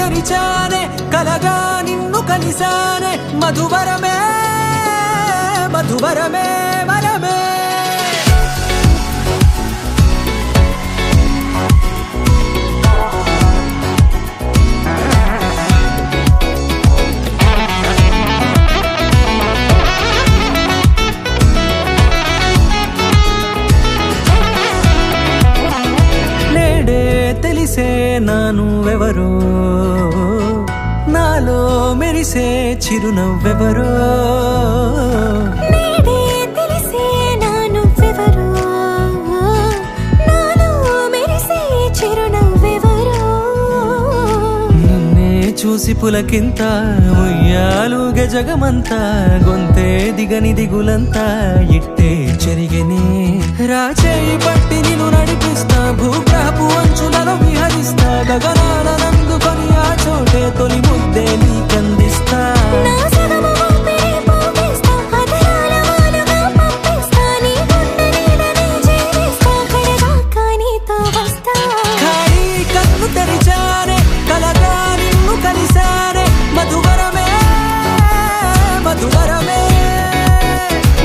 తెరిచానే కలగా నిన్ను కలిసానే మధువరమే మధువరమే వరమే తెలిసే నానువెవరో నాలో మెరిసే చిరునవ్వెవరో నేడే తెలిసే నానువెవరో నాలో మెరిసే చిరునవ్వెవరో నిన్నే చూసి పులకింత ఉయ్యాలుగే జగమంతా గొంతే దిగని దిగులంతా ఇట్టే చెరిగెనే రాచేయి పట్టి నిన్ను నడిపిస్తా భూగ్రహపు అంచులలో విహరిస్తా గగనాల నందుకొని ఆ చోటే తొలి ముద్దే నీకందిస్తా నా సగము ఊపిరి పోగేస్తా అదరాల వాలుగా పంపిస్తా నీ గుండె నీడనే చేరేస్తా కడదాకా నీతో వస్తా ఖాళీ కన్ను తెరిచానే కలగా నిన్ను కలిసానే మధువరమే మధువరమే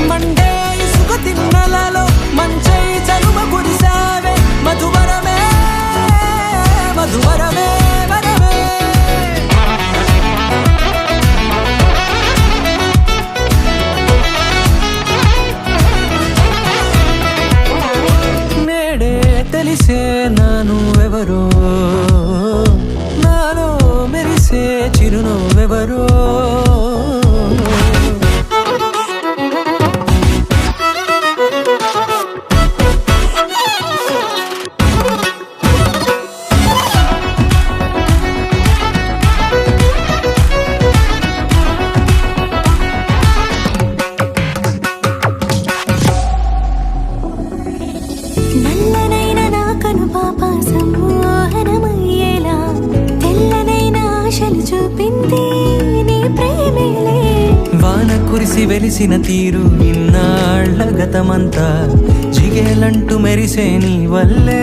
మండే ఇసుక తిన్నలలో మంచై చలువ కురిసావే మధువరమే మధువరమే వరమే నేడే తెలిసే నానువెవరో నాలో మెరిసే చిరునవ్వెవరో నల్లనైన నా కనుపాప సమ్మోహనమయ్యేలా తెల్లనైన ఆశలు చూపింది నీ ప్రేమేలే వాన కురిసి వెలిసిన తీరు ఇన్నాళ్ల గతమంతా జిగేలంటూ మెరిసే నీ వల్లే